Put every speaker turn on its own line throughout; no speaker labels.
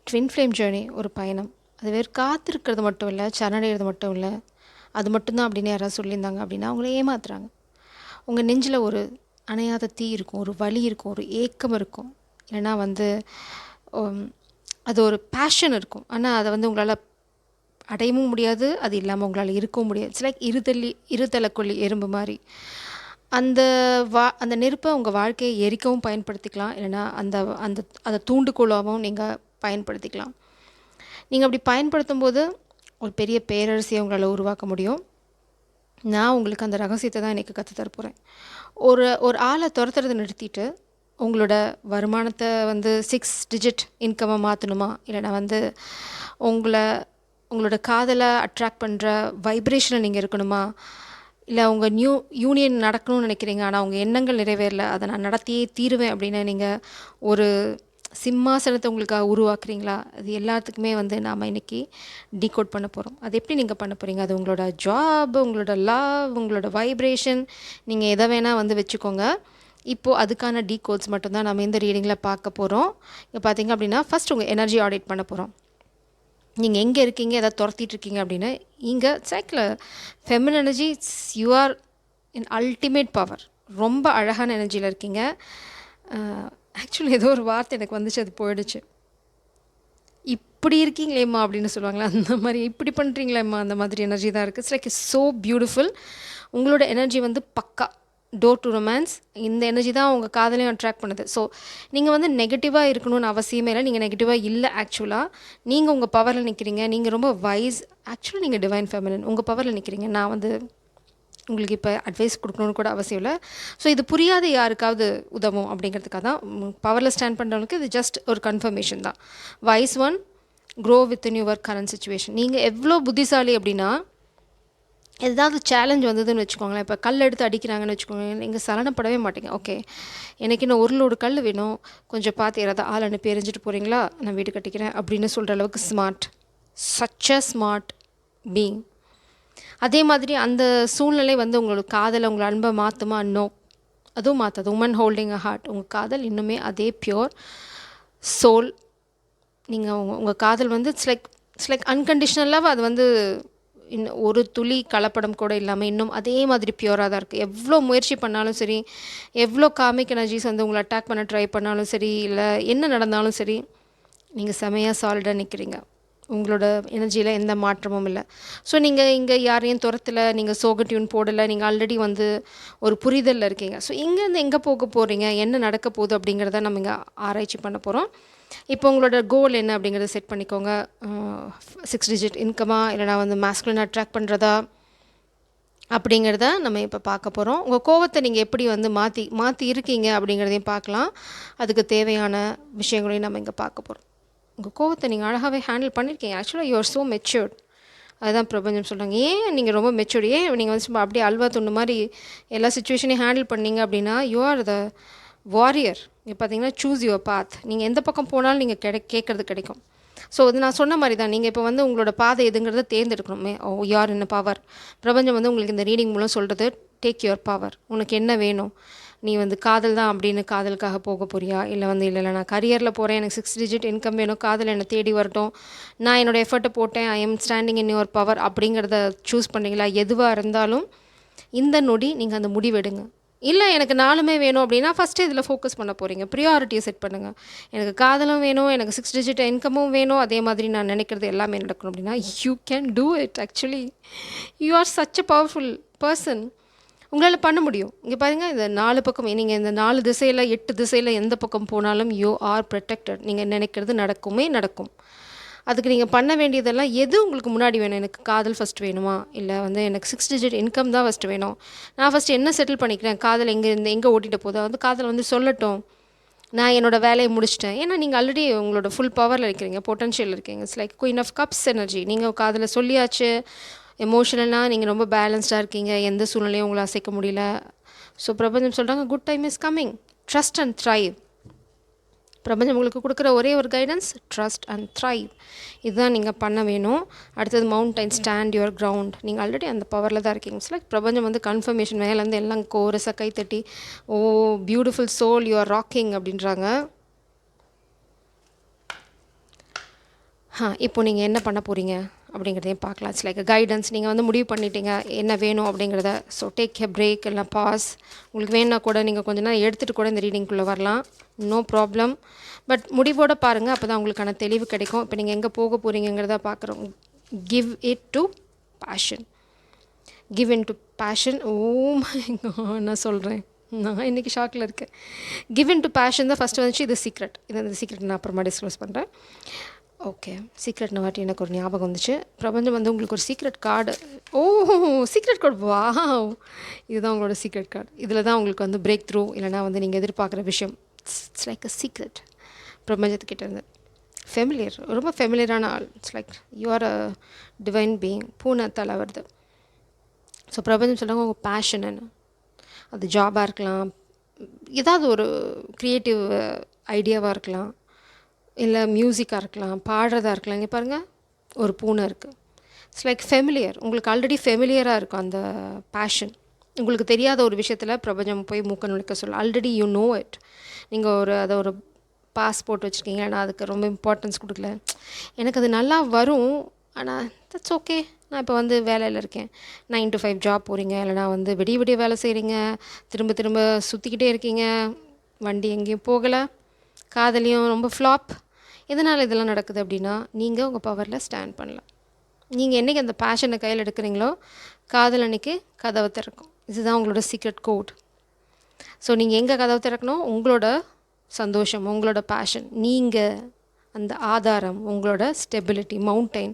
Twin flame journey ஒரு பயணம். அது வெறும் காத்திருக்கிறது மட்டும் இல்லை, சரணடைகிறது மட்டும் இல்லை, அது மட்டும்தான் அப்படின்னு யாராவது சொல்லியிருந்தாங்க அப்படின்னா அவங்கள ஏமாத்துறாங்க. உங்கள் நெஞ்சில் ஒரு அணையாத தீ இருக்கும், ஒரு வலி இருக்கும், ஒரு ஏக்கம் இருக்கும், இல்லைன்னா உம், அது ஒரு பேஷன் இருக்கும். ஆனால் அதை உங்களால் அடையவும் முடியாது, அது இல்லாமல் உங்களால் இருக்கவும் முடியாது. இட்ஸ் லைக் இருதலைக்கொல்லி எறும்பு மாதிரி. அந்த அந்த நெருப்பை உங்கள் வாழ்க்கையை எரிக்கவும் பயன்படுத்திக்கலாம், இல்லைன்னா அந்த அந்த அதை தூண்டுகோலாகவும் நீங்கள் பயன்படுத்திக்கலாம். நீங்கள் அப்படி பயன்படுத்தும் போது ஒரு பெரிய பேரரசியை உங்களால் உருவாக்க முடியும். நான் உங்களுக்கு அந்த ரகசியத்தை தான் இன்றைக்கி கற்றுத்தர போகிறேன். ஒரு ஆளை துரத்துறதை நிறுத்திட்டு உங்களோட வருமானத்தை 6 டிஜிட் இன்கம்மை மாற்றணுமா, இல்லைனா உங்களோட காதலை அட்ராக்ட் பண்ணுற வைப்ரேஷனை நீங்கள் இருக்கணுமா, இல்லை உங்கள் யூனியன் நடக்கணும்னு நினைக்கிறீங்க ஆனால் உங்கள் எண்ணங்கள் நிறைவேறல, அதை நான் நடத்தியே தீருவேன் அப்படின்னு நீங்கள் ஒரு சிம்மாசனத்தை உங்களுக்காக உருவாக்குறீங்களா? அது எல்லாத்துக்குமே நாம் இன்றைக்கி டீகோட் பண்ண போகிறோம். அது எப்படி நீங்கள் பண்ண போகிறீங்க? அது உங்களோட ஜாப், உங்களோட லவ், உங்களோட வைப்ரேஷன், நீங்கள் எதை வேணால் வச்சுக்கோங்க. இப்போது அதுக்கான டீகோட்ஸ் மட்டும்தான் நம்ம இந்த ரீடிங்கில் பார்க்க போகிறோம். இங்கே பார்த்தீங்க அப்படின்னா ஃபஸ்ட் உங்கள் எனர்ஜி ஆடிட் பண்ண போகிறோம். நீங்கள் எங்கே இருக்கீங்க, எதாவது துரத்திட்டு இருக்கீங்க அப்படின்னு. இங்கே cycle feminine energy, you are in ultimate power. ரொம்ப அழகான எனர்ஜியில் இருக்கீங்க. ஆக்சுவலி ஏதோ ஒரு வார்த்தை எனக்கு வந்துச்சு, அது போயிடுச்சு. இப்படி இருக்கீங்களேம்மா அப்படின்னு சொல்லுவாங்களா, அந்த மாதிரி இப்படி பண்ணுறீங்களேம்மா, அந்த மாதிரி எனர்ஜி தான் இருக்குது. It's like so beautiful. உங்களோட எனர்ஜி பக்கா டோர் டு ரொமான்ஸ். இந்த எனர்ஜி தான் உங்கள் காதலையும் அட்ராக்ட் பண்ணுது. ஸோ நீங்கள் நெகட்டிவாக இருக்கணும்னு அவசியமே இல்லை. நீங்கள் நெகட்டிவாக இல்லை. ஆக்சுவலாக நீங்கள் உங்கள் பவரில் நிற்கிறீங்க. நீங்கள் ரொம்ப வைஸ். ஆக்சுவலாக நீங்கள் டிவைன் ஃபெமினின், உங்கள் பவரில் நிற்கிறீங்க. நான் உங்களுக்கு இப்போ அட்வைஸ் கொடுக்கணுன்னு கூட அவசியம் இல்லை. ஸோ இது புரியாத யாருக்காவது உதவும் அப்படிங்கிறதுக்காக தான். பவரில் ஸ்டாண்ட் பண்ணுறவங்களுக்கு இது ஜஸ்ட் ஒரு கன்ஃபர்மேஷன் தான். Wise one, grow within your current situation. நீங்கள் எவ்வளோ புத்திசாலி அப்படின்னா, ஏதாவது சேலஞ்ச் வந்ததுன்னு வச்சுக்கோங்களேன். இப்போ கல் எடுத்து அடிக்கிறாங்கன்னு வச்சுக்கோங்க, நீங்கள் சலனப்படவே மாட்டீங்க. ஓகே, எனக்கு இன்னும் ஒரு லோடு கல் வேணும், கொஞ்சம் பார்த்து யாராவது ஆள் அனுப்பி எரிஞ்சிட்டு போகிறீங்களா, நான் வீடு கட்டிக்கிறேன் அப்படின்னு சொல்கிற அளவுக்கு smart. Such a smart being. அதே மாதிரி அந்த சூழ்நிலை உங்களுக்கு காதலை, உங்களை அன்பை மாற்றுமா? நோ, அதுவும் மாற்றாது. Woman holding a heart. உங்கள் காதல் இன்னுமே அதே பியோர் சோல். நீங்கள் உங்கள் காதல் இட்ஸ் லைக் அன்கண்டிஷ்னல் லவ். அது இன்னும் ஒரு துளி கலப்படம் கூட இல்லாமல் இன்னும் அதே மாதிரி பியூராக தான் இருக்குது. எவ்வளோ முயற்சி பண்ணாலும் சரி, எவ்வளோ காமிக் எனர்ஜிஸ் உங்களை அட்டாக் பண்ண ட்ரை பண்ணாலும் சரி, இல்லை என்ன நடந்தாலும் சரி, நீங்கள் செமையாக சாலிடாக நிற்கிறீங்க. உங்களோட எனர்ஜியில் எந்த மாற்றமும் இல்லை. ஸோ நீங்கள் இங்கே யாரையும் துரத்தில், நீங்கள் சோக டியூன் போடலை, நீங்கள் ஆல்ரெடி ஒரு புரிதலில் இருக்கீங்க. ஸோ இங்கேருந்து எங்கே போக போகிறீங்க, என்ன நடக்க போகுது அப்படிங்கிறத நம்ம இங்கே ஆராய்ச்சி பண்ண போகிறோம். இப்போ உங்களோட கோல் என்ன அப்படிங்கிறத செட் பண்ணிக்கோங்க. 6 டிஜிட் இன்கமா, இல்லைனா மாஸ்குலின் அட்ராக்ட் பண்ணுறதா அப்படிங்கிறத நம்ம இப்போ பார்க்க போகிறோம். உங்கள் கோவத்தை நீங்கள் எப்படி மாற்றி இருக்கீங்க அப்படிங்கிறதையும் பார்க்கலாம். அதுக்கு தேவையான விஷயங்களையும் நம்ம இங்கே பார்க்க போகிறோம். உங்கள் கோவத்தை நீங்கள் அழகாகவே ஹேண்டில் பண்ணியிருக்கீங்க. ஆக்சுவலாக யூ ஆர் ஸோ மெச்சூர்ட். அதுதான் பிரபஞ்சம் சொல்கிறாங்க. ஏன் நீங்கள் ரொம்ப மெச்சூர்ட், ஏன் நீங்கள் அப்படியே அல்வா துண்டு மாதிரி எல்லா சுச்சுவேஷனையும் ஹேண்டில் பண்ணீங்க அப்படின்னா, யூ ஆர் த வாரியர். இப்போ பார்த்தீங்கன்னா, சூஸ் யுவர் பாத். நீங்கள் எந்த பக்கம் போனாலும் நீங்கள் கேட்குறது கிடைக்கும். ஸோ அது நான் சொன்ன மாதிரி தான். நீங்கள் இப்போ உங்களோட பாதை எதுங்கிறத தேர்ந்தெடுக்கணுமே. ஓ, யார் என்ன பவர். பிரபஞ்சம் உங்களுக்கு இந்த ரீடிங் மூலம் சொல்கிறது, டேக் யுவர் பவர். உனக்கு என்ன வேணும்? நீ காதல் தான் அப்படின்னு காதலுக்காக போக போறியா, இல்லை நான் கரியரில் போகிறேன், எனக்கு 6 டிஜிட் இன்கம் வேணும், காதல் என்னை தேடி வரட்டும், நான் என்னோடய எஃபர்ட்டை போட்டேன், I am standing in your power அப்படிங்கிறத சூஸ் பண்ணுறீங்களா? எதுவாக இருந்தாலும் இந்த நொடி நீங்கள் அந்த முடிவெடுங்க. இல்லை எனக்கு 4மே வேணும் அப்படின்னா ஃபஸ்ட்டு இதில் ஃபோக்கஸ் பண்ண போகிறீங்க. ப்ரியாரிட்டியை செட் பண்ணுங்கள். எனக்கு காதலும் வேணும், எனக்கு 6 டிஜிட் இன்கமும் வேணும், அதே மாதிரி நான் நினைக்கிறது எல்லாமே நடக்கணும் அப்படின்னா you can do it. Actually you are such a powerful person. உங்களால் பண்ண முடியும். இங்கே பாருங்கள், இந்த 4 பக்கம் நீங்கள் இந்த 4 திசையில் 8 திசையில் எந்த பக்கம் போனாலும் யூ ஆர் ப்ரொடெக்டட். நீங்கள் நினைக்கிறது நடக்கும். அதுக்கு நீங்கள் பண்ண வேண்டியதெல்லாம், எது உங்களுக்கு முன்னாடி வேணும்? எனக்கு காதல் ஃபஸ்ட் வேணுமா, இல்லை எனக்கு 6 டிஜிட் இன்கம் தான் ஃபஸ்ட்டு வேணும், நான் ஃபஸ்ட்டு என்ன செட்டில் பண்ணிக்கிறேன், காதல் எங்கே ஓட்டிகிட்டு போதோ காதல் சொல்லட்டும், நான் என்னோடய வேலையை முடிச்சிட்டேன். ஏன்னா நீங்கள் ஆல்ரெடி உங்களோட ஃபுல் பவரில் இருக்கிறீங்க, பொட்டன்ஷியல் இருக்கீங்க. It's like queen of cups energy. நீங்கள் காதலை சொல்லியாச்சு. எமோஷனலாக நீங்கள் ரொம்ப பேலன்ஸ்டாக இருக்கீங்க, எந்த சூழ்நிலையும் உங்களை அசைக்க முடியல. ஸோ பிரபஞ்சம் சொல்கிறாங்க, good time is coming, trust and thrive. பிரபஞ்சம் உங்களுக்கு கொடுக்குற ஒரே ஒரு கைடன்ஸ், ட்ரஸ்ட் அண்ட் த்ரைவ். இதுதான் நீங்கள் பண்ண வேணும். அடுத்தது மவுண்டைன், ஸ்டாண்ட் யுவர் கிரவுண்ட். நீங்கள் ஆல்ரெடி அந்த பவரில் தான் இருக்கீங்க. லைக் பிரபஞ்சம் கன்ஃபர்மேஷன் மேலேருந்து எல்லாம் கோரஸாக கைத்தட்டி, oh beautiful soul, you are rocking அப்படின்றாங்க. இப்போ நீங்கள் என்ன பண்ண போகிறீங்க அப்படிங்கிறதையும் பார்க்கலாம். It's like guidance. நீங்கள் வந்து முடிவு பண்ணிட்டீங்க என்ன வேணும் அப்படிங்கிறத. ஸோ டேக் எ பிரேக், இல்லை பாஸ். உங்களுக்கு வேணுன்னா கூட நீங்கள் கொஞ்ச நேரம் எடுத்துகிட்டு கூட இந்த ரீடிங்குள்ளே வரலாம். No problem. பட் முடிவோடு பாருங்கள், அப்போ தான் உங்களுக்கான தெளிவு கிடைக்கும். இப்போ நீங்கள் எங்கே போக போகிறீங்கிறத பார்க்குறோம். Give it to passion. Give in to passion. Oh my god, நான் சொல்கிறேன், நான் இன்றைக்கி ஷாக்கில் இருக்கேன். கிவ் இன் டு பேஷன் தான் ஃபஸ்ட்டு வந்துச்சு. இது சீக்ரெட். இந்த சீக்ரெட் நான் அப்புறமா டிஸ்க்ளோஸ் பண்ணுறேன். ஓகே, சீக்ரெட்னு வாட்டி எனக்கு ஒரு ஞாபகம் வந்துச்சு. பிரபஞ்சம் வந்து உங்களுக்கு ஒரு சீக்ரெட் கார்டு. ஓ, சீக்ரெட் கார்டு. வாவ், இதுதான் உங்களோட சீக்ரெட் கார்டு. இதில் தான் உங்களுக்கு வந்து பிரேக் த்ரூ, இல்லைனா வந்து நீங்கள் எதிர்பார்க்குற விஷயம். இட்ஸ் லைக் அ சீக்ரெட் பிரபஞ்சத்துக்கிட்ட இருந்து. ஃபெமிலியர், ரொம்ப ஃபெமிலியரான ஆள். It's like you are a divine being. பூனை தலை வருது. ஸோ பிரபஞ்சம் சொல்கிறாங்க உங்கள் பேஷன் என்ன. அது ஜாபாக இருக்கலாம், ஏதாவது ஒரு க்ரியேட்டிவ் ஐடியாவாக இருக்கலாம், இல்லை மியூசிக்காக இருக்கலாம், பாடுறதா இருக்கலாம். இங்கே பாருங்கள், ஒரு பூனை இருக்குது. It's like familiar. உங்களுக்கு ஆல்ரெடி ஃபெமிலியராக இருக்கும் அந்த பேஷன். உங்களுக்கு தெரியாத ஒரு விஷயத்தில் பிரபஞ்சம் போய் மூக்க நுழைக்க சொல்ல. Already you know it. நீங்கள் அதை ஒரு பாஸ்போர்ட் வச்சுருக்கீங்க, ஆனால் அதுக்கு ரொம்ப இம்பார்ட்டன்ஸ் கொடுக்கல. எனக்கு அது நல்லா வரும், ஆனால் தட்ஸ் ஓகே, நான் இப்போ வந்து வேலையில் இருக்கேன். 9 to 5 ஜாப் போகிறீங்க, இல்லைனா வந்து விடிய வேலை செய்கிறீங்க, திரும்ப திரும்ப சுற்றிக்கிட்டே இருக்கீங்க, வண்டி எங்கேயும் போகலை, காதலையும் ரொம்ப ஃப்ளாப். எதனால் இதெல்லாம் நடக்குது அப்படின்னா, நீங்கள் உங்கள் பவரில் ஸ்டாண்ட் பண்ணலாம். நீங்கள் என்றைக்கு அந்த பேஷனை கையில் எடுக்கிறீங்களோ, காதல் அன்றைக்கி கதவை திறக்கும். இதுதான் உங்களோட சீக்ரெட் கோட். ஸோ நீங்கள் எங்கே கதவை திறக்கணும்? உங்களோட சந்தோஷம், உங்களோட பேஷன், நீங்கள் அந்த ஆதாரம், உங்களோட stability, mountain.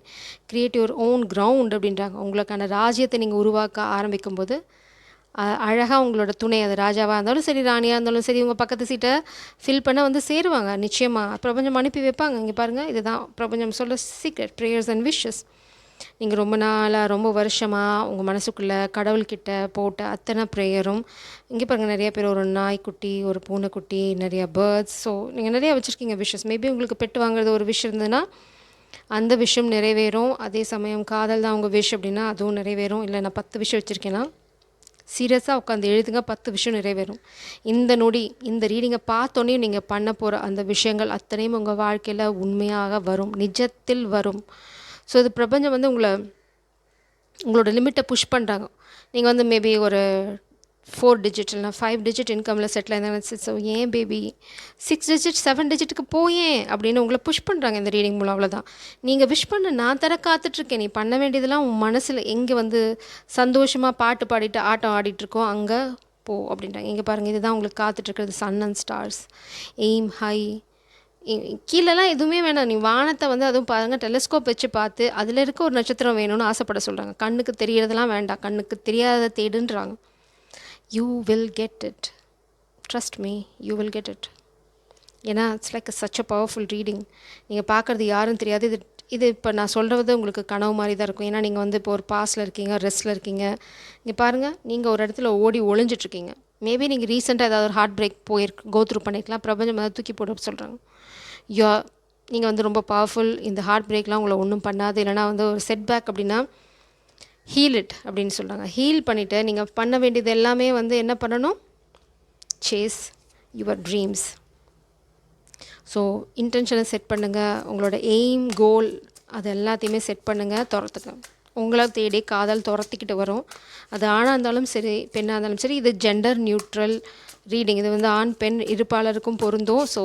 Create your own ground அப்படின்றாங்க. உங்களுக்கான ராஜ்யத்தை நீங்கள் உருவாக்க ஆரம்பிக்கும்போது அழகாக உங்களோட துணை, அது ராஜாவாக இருந்தாலும் சரி, ராணியாக இருந்தாலும் சரி, உங்கள் பக்கத்து சீட்டை ஃபில் பண்ண வந்து சேருவாங்க. நிச்சயமாக பிரபஞ்சம் அனுப்பி வைப்பாங்க. இங்கே பாருங்கள், இதுதான் பிரபஞ்சம் சொல்ல சீக்ரெட். Prayers and wishes. நீங்கள் ரொம்ப நாளாக, ரொம்ப வருஷமாக உங்கள் மனசுக்குள்ளே கடவுள்கிட்ட போட்ட அத்தனை ப்ரேயரும் இங்கே பாருங்கள். நிறைய பேர் ஒரு நாய்க்குட்டி, ஒரு பூனைக்குட்டி, நிறையா பேர்ட்ஸ். ஸோ நீங்கள் நிறையா வச்சுருக்கீங்க விஷஸ். மேபி உங்களுக்கு பெட்டு வாங்குறது ஒரு விஷ் இருந்ததுன்னா அந்த விஷயம் நிறைவேறும். அதே சமயம் காதல் தான் உங்கள் விஷ் அப்படின்னா அதுவும் நிறைவேறும். இல்லை நான் 10 விஷயம் வச்சுருக்கேன்னா சீரியஸாக உட்காந்து எழுதுங்க, 10 விஷயம் நிறைவேறும். இந்த நொடி, இந்த ரீடிங்கை பார்த்தோன்னே நீங்கள் பண்ண போகிற அந்த விஷயங்கள் அத்தனையும் உங்கள் வாழ்க்கையில் உண்மையாக வரும், நிஜத்தில் வரும். ஸோ இது பிரபஞ்சம் வந்து உங்களோட லிமிட்டை புஷ் பண்ணுறாங்க. நீங்கள் வந்து மேபி ஒரு 4 டிஜிட் இல்லைனா 5 டிஜிட் இன்கமில் செட்டில் ஆயிருந்தாங்க. ஸோ ஏன் பேபி 6 டிஜிட் 7 டிஜிட்டுக்கு போயேன் அப்படின்னு உங்களை புஷ் பண்ணுறாங்க இந்த ரீடிங் மூலம். அவ்வளோதான். நீங்கள் விஷ் பண்ண, நான் தர காத்துட்ருக்கேன். நீ பண்ண வேண்டியதெல்லாம் உன் மனசில் எங்கே வந்து சந்தோஷமாக பாட்டு பாடிட்டு ஆட்டம் ஆடிட்டுருக்கோ அங்கே போ அப்படின்றாங்க. இங்கே பாருங்கள், இதுதான் உங்களுக்கு காத்துட்ருக்கிறது. Sun and stars. Aim high. கீழெல்லாம் எதுவுமே வேணாம். நீ வானத்தை வந்து அதுவும் பாருங்கள், டெலிஸ்கோப் வச்சு பார்த்து அதில் இருக்க ஒரு நட்சத்திரம் வேணும்னு ஆசைப்பட சொல்கிறாங்க. கண்ணுக்கு தெரியறதெல்லாம் வேண்டாம், கண்ணுக்கு தெரியாத தேடுன்றாங்க. You will get it. Trust me, you will get it. ஏன்னா it's like such a powerful reading. நீங்கள் பார்க்குறது யாரும் தெரியாது. இது இப்போ நான் சொல்கிறது உங்களுக்கு கனவு மாதிரி தான் இருக்கும். ஏன்னா நீங்கள் வந்து இப்போ ஒரு பாஸில் இருக்கீங்க, ரெஸ்ட்டில் இருக்கீங்க. இங்கே பாருங்கள், நீங்கள் ஒரு இடத்துல ஓடி ஒளிஞ்சிட்ருக்கீங்க. மேபி நீங்கள் ரீசெண்டாக ஏதாவது ஒரு ஹார்ட் பிரேக் கோத்ரூ பண்ணிக்கலாம். பிரபஞ்சம் அதை தூக்கி போட சொல்கிறாங்க. நீங்கள் வந்து ரொம்ப பவர்ஃபுல். இந்த ஹார்ட் பிரேக்லாம் உங்களை ஒன்றும் பண்ணாது. இல்லைனா வந்து ஒரு செட்பேக் அப்படின்னா ஹீல் இட் அப்படின்னு சொல்கிறாங்க. ஹீல் பண்ணிவிட்டு நீங்கள் பண்ண வேண்டியது எல்லாமே வந்து என்ன பண்ணணும்? Chase your dreams. ஸோ இன்டென்ஷனை செட் பண்ணுங்கள். உங்களோட எய்ம், கோல் அது எல்லாத்தையுமே செட் பண்ணுங்கள். துரத்துங்க. உங்களை தேடி காதல் துரத்திக்கிட்டு வரும். அது ஆணாக இருந்தாலும் சரி, பெண்ணாக இருந்தாலும் சரி. இது ஜெண்டர் நியூட்ரல் ரீடிங். இது வந்து ஆண் பெண் இருப்பாளருக்கும் பொருந்தும். ஸோ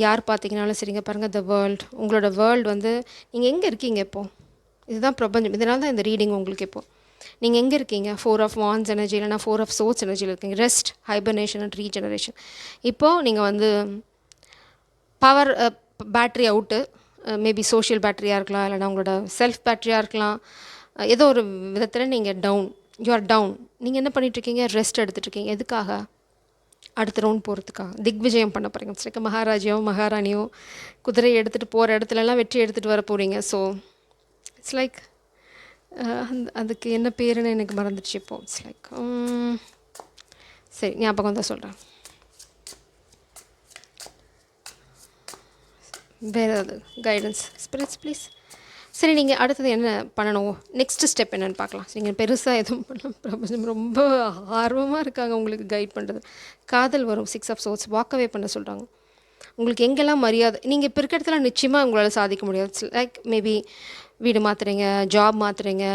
யார் பார்த்தீங்கனாலும் சரிங்க. பாருங்கள், த வேர்ல்டு, உங்களோட வேர்ல்டு வந்து நீங்கள் எங்கே இருக்கீங்க இப்போது? இதுதான் பிரபஞ்சம். இதனால தான் இந்த ரீடிங் உங்களுக்கு இப்போது. நீங்கள் எங்கே இருக்கீங்க? 4 of Wands எனர்ஜி இல்லைனா 4 of Swords எனர்ஜியில் இருக்கீங்க. Rest, hibernation and regeneration. இப்போது நீங்கள் வந்து power battery out. Maybe social பேட்டரியாக இருக்கலாம், இல்லைனா உங்களோட செல்ஃப் பேட்டரியாக இருக்கலாம். ஏதோ ஒரு விதத்தில் நீங்கள் டவுன், யூ ஆர் டவுன். நீங்கள் என்ன பண்ணிகிட்ருக்கீங்க? ரெஸ்ட் எடுத்துகிட்ருக்கீங்க. எதுக்காக? அடுத்த ரவுண்ட் போகிறதுக்காக. திக்விஜயம் பண்ண போகிறீங்க. சரி, மகாராஜியோ மகாராணியோ குதிரையை எடுத்துகிட்டு போகிற இடத்துலலாம் வெற்றி எடுத்துகிட்டு வர போகிறீங்க. ஸோ இட்ஸ் லைக் அதுக்கு என்ன பேருன்னு எனக்கு மறந்துடுச்சு இப்போது. இட்ஸ் லைக் சரி, ஞாபகம் தான் சொல்கிறேன். வேறு ஏதாவது கைடன்ஸ் ஸ்பிரிட்ஸ் ப்ளீஸ். சரி, நீங்கள் அடுத்தது என்ன பண்ணணும், நெக்ஸ்ட்டு ஸ்டெப் என்னென்னு பார்க்கலாம். நீங்கள் பெருசாக எதுவும் பண்ணலாம். பிரபஞ்சம் ரொம்ப ஆர்வமாக இருக்காங்க உங்களுக்கு கைட் பண்ணுறது. காதல் வரும். 6 of Swords வாக்கவே பண்ண சொல்கிறாங்க. உங்களுக்கு எங்கெல்லாம் மரியாதை நீங்கள் இப்போ இருக்கிற இடத்துல நிச்சயமாக உங்களால் சாதிக்க முடியாது. லைக் மேபி வீடு மாற்றுறீங்க, ஜாப் மாற்றுறீங்க,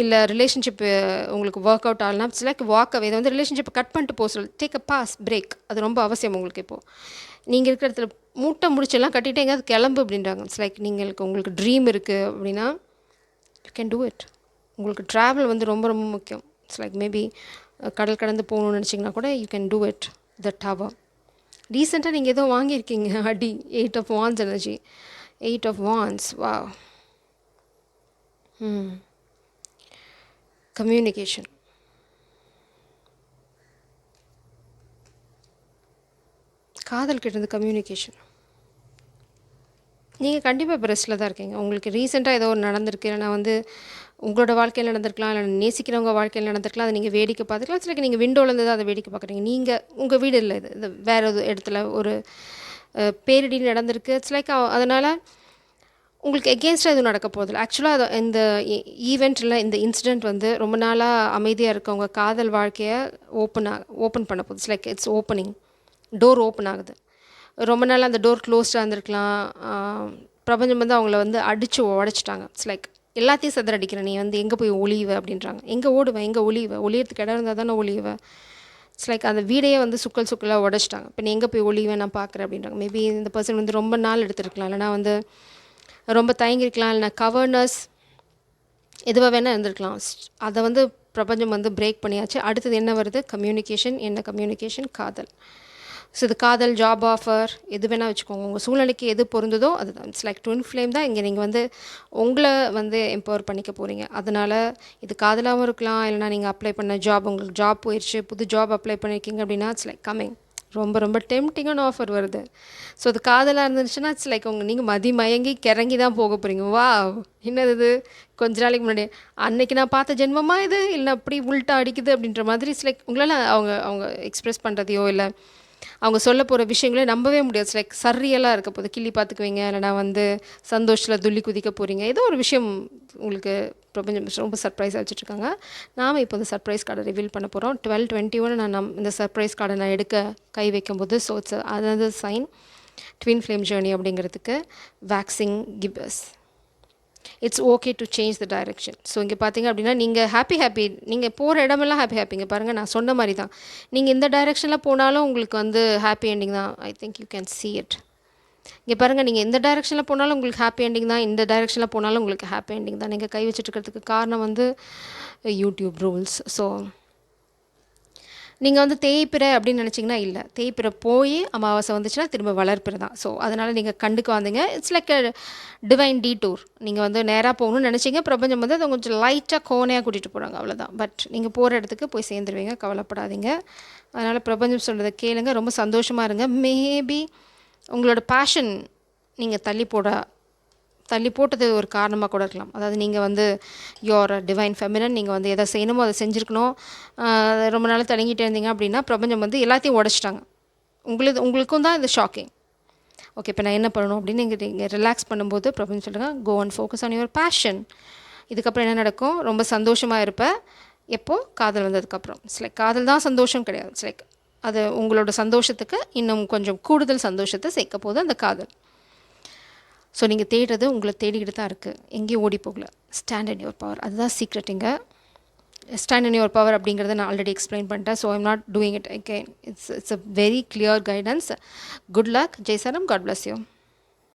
இல்லை ரிலேஷன்ஷிப்பு உங்களுக்கு ஒர்க் அவுட் ஆகலாம். It's like walk away. இதை வந்து ரிலேஷன்ஷிப்பை கட் பண்ணிட்டு போக சொல்லு. Take a pause break. அது ரொம்ப அவசியம் உங்களுக்கு இப்போது. நீங்கள் இருக்கிற இடத்துல மூட்டை முடிச்செல்லாம் கட்டிட்டு எங்கேயாவது கிளம்பு அப்படின்றாங்க. இட்ஸ் லைக் உங்களுக்கு ட்ரீம் இருக்குது அப்படின்னா யூ கேன் டூ இட். உங்களுக்கு ட்ராவல் வந்து ரொம்ப ரொம்ப முக்கியம். இட்ஸ் லைக் மேபி கடல் கடந்து போகணும்னு நினச்சிங்கன்னா கூட you can do it. The tower ரீசெண்டாக நீங்கள் ஏதோ வாங்கியிருக்கீங்க அடி 8 of wands energy. 8 of wands வா. கம்யூனிகேஷன். காதல் கிட்டது கம்யூனிகேஷன். நீங்கள் கண்டிப்பாக இப்போ ரெஸ்ட்டில் தான் இருக்கீங்க. உங்களுக்கு ரீசெண்டாக ஏதோ ஒரு நடந்திருக்கு, இல்லைனா வந்து உங்களோட வாழ்க்கையில் நடந்திருக்கலாம், இல்லை நேசிக்கிறவங்க வாழ்க்கையில் நடந்திருக்கலாம். அதை நீங்கள் வேடிக்கை பார்த்துக்கலாம். இட்ஸ் லைக் நீங்கள் விண்டோலேருந்து தான் அதை வேடிக்கை பார்க்குறீங்க. நீங்கள் உங்கள் வீடு இல்லை, இது வேறு ஒரு இடத்துல ஒரு பேரிடி நடந்திருக்கு. இட்ஸ் லைக் அதனால் உங்களுக்கு எகெயின்ஸ்டாக எதுவும் நடக்க போதில்லை. ஆக்சுவலாக அது இந்த ஈவெண்ட்டில் இந்த இன்சிடெண்ட் வந்து ரொம்ப நாளாக அமைதியாக இருக்கவங்க காதல் வாழ்க்கையை ஓப்பன் பண்ண போகுது. It's like it's opening. Door open ஆகுது. ரொம்ப நாள் அந்த டோர் க்ளோஸ்டாக இருந்திருக்கலாம். பிரபஞ்சம் வந்து அவங்கள வந்து அடித்து உடச்சிட்டாங்க. இட்ஸ் லைக் எல்லாத்தையும் சதுரடிக்கிறேன், நீ வந்து எங்கே போய் ஒளியுவ அப்படின்றாங்க. எங்கே ஓடுவேன், எங்கே ஒளியறதுக்கு இடம் இருந்தால் தானே ஒளியுவேன். இட்ஸ் லைக் அந்த வீடையே வந்து சுக்கலாக உடச்சிட்டாங்க. இப்போ நீ எங்கே போய் ஒளியுவேன், நான் பார்க்குறேன் அப்படின்றாங்க. மேபி இந்த பர்சன் வந்து ரொம்ப நாள் எடுத்துருக்கலாம், இல்லைனா வந்து ரொம்ப தயங்கிருக்கலாம், இல்லைனா கவர்னஸ் எதுவாக வேணால் இருந்திருக்கலாம். அதை வந்து பிரபஞ்சம் வந்து பிரேக் பண்ணியாச்சு. அடுத்தது என்ன வருது? கம்யூனிகேஷன். என்ன கம்யூனிகேஷன்? காதல். ஸோ இது காதல், ஜாப் ஆஃபர், எது வேணால் வச்சுக்கோங்க. உங்கள் சூழ்நிலைக்கு எது பொருந்ததோ அதுதான். இட்ஸ் லைக் ட்வின் ஃப்ளேம் தான். இங்கே நீங்கள் வந்து உங்களை வந்து எம்பவர் பண்ணிக்க போகிறீங்க. அதனால் இது காதலாகவும் இருக்கலாம், இல்லைனா நீங்கள் அப்ளை பண்ண ஜாப், உங்களுக்கு ஜாப் போயிடுச்சு, புது ஜாப் அப்ளை பண்ணியிருக்கீங்க அப்படின்னா இட்ஸ் லைக் கம்மிங். ரொம்ப ரொம்ப டெம்டிங்கான ஆஃபர் வருது. ஸோ அது காதலாக இருந்துச்சுன்னா இட்ஸ் லைக் நீங்கள் மயங்கி கிறங்கி தான் போக போகிறீங்க. வா, என்னது இது, கொஞ்ச நாளைக்கு முன்னாடி அன்னைக்கு நான் பார்த்த ஜென்மமா இது, இல்லை அப்படி உள்ட்டா அடிக்குது அப்படின்ற மாதிரி இட்ஸ் லைக் உங்களால் அவங்க எக்ஸ்ப்ரெஸ் பண்ணுறதையோ இல்லை அவங்க சொல்ல போகிற விஷயங்களே நம்பவே முடியாது. இட்ஸ் லைக் சர்ரியலாக இருக்க போது. கிள்ளி பார்த்துக்குவீங்க, இல்லைனா வந்து சந்தோஷத்தில் துள்ளி குதிக்க போகிறீங்க. ஏதோ ஒரு விஷயம் உங்களுக்கு பிரபஞ்சம் ரொம்ப சர்ப்ரைஸாக வச்சுட்ருக்காங்க. நாம் இப்போ இந்த சர்ப்ரைஸ் கார்டை ரிவீல் பண்ண போகிறோம். 12/21 நான் இந்த சர்ப்ரைஸ் கார்டை நான் எடுக்க கை வைக்கும்போது ஸோ இட்ஸ் அதாவது சைன் ட்வின் ஃப்ளேம் ஜேர்னி அப்படிங்கிறதுக்கு waxing givers. It's okay to change the direction. So இங்கே பார்த்தீங்க அப்படின்னா நீங்கள் ஹாப்பி நீங்கள் போகிற இடமெல்லாம் ஹாப்பிங்க. பாருங்கள், நான் சொன்ன மாதிரி தான். நீங்கள் இந்த டைரெக்ஷனில் போனாலும் உங்களுக்கு வந்து ஹாப்பி எண்டிங் தான். I think you can see it. இங்கே பாருங்கள், நீங்கள் எந்த டைரெக்ஷனில் போனாலும் உங்களுக்கு ஹாப்பி எண்டிங் தான், இந்த டைரெக்ஷனில் போனாலும் உங்களுக்கு ஹாப்பி எண்டிங் தான். நீங்கள் கை வச்சுட்டுருக்கிறதுக்கு காரணம் வந்து யூடியூப் ரூல்ஸ். ஸோ நீங்கள் வந்து தேய்பிறை அப்படின்னு நினச்சிங்கன்னா இல்லை, தேய்பிறை போய் அமாவாசை வந்துச்சுன்னா திரும்ப வளர்ப்பிறை தான். ஸோ அதனால் நீங்கள் கண்டுக்க வந்தீங்க. It's like a divine detour. நீங்கள் வந்து நேராக போகணும்னு நினச்சிங்க, பிரபஞ்சம் வந்து அதை கொஞ்சம் லைட்டாக கோணையாக கூட்டிகிட்டு போகிறாங்க, அவ்வளோதான். பட் நீங்கள் போகிற இடத்துக்கு போய் சேர்ந்துருவீங்க, கவலைப்படாதீங்க. அதனால் பிரபஞ்சம் சொல்கிறத கேளுங்க, ரொம்ப சந்தோஷமாக இருங்க. மேபி உங்களோட பேஷன் நீங்கள் தள்ளி போட்டது ஒரு காரணமாக கூட இருக்கலாம். அதாவது நீங்கள் வந்து யோர் டிவைன் ஃபெமினன், நீங்கள் வந்து எதை செய்யணுமோ அதை செஞ்சுருக்கணும். ரொம்ப நாள் தடங்கிட்டே இருந்தீங்க அப்படின்னா பிரபஞ்சம் வந்து எல்லாத்தையும் உடச்சிட்டாங்க. உங்களுக்கும் தான் இந்த ஷாக்கிங். ஓகே, இப்போ நான் என்ன பண்ணணும் அப்படின்னு நீங்கள் ரிலாக்ஸ் பண்ணும்போது பிரபஞ்சம் சொல்லுங்க, go and focus on your passion. இதுக்கப்புறம் என்ன நடக்கும்? ரொம்ப சந்தோஷமாக இருப்பேன். எப்போது? காதல் வந்ததுக்கப்புறம். இட்ஸ் லைக் காதல் தான் சந்தோஷம் கிடையாது. இட்ஸ் லைக் அது உங்களோட சந்தோஷத்துக்கு இன்னும் கொஞ்சம் கூடுதல் சந்தோஷத்தை சேர்க்க போது அந்த காதல். ஸோ நீங்கள் தேடுறது உங்களை தேடிக்கிட்டு தான் இருக்குது, எங்கேயும் ஓடி போகல. ஸ்டாண்ட் இன் யுவர் பவர், அதுதான் சீக்ரெட். இங்கே ஸ்டாண்ட் இன் யுவர் பவர் அப்படிங்கிறத நான் ஆல்ரெடி எக்ஸ்பிளைன் பண்ணிட்டேன். So I'm not doing it again. It's a very clear guidance. Good luck. ஜெய் சரம். God bless you.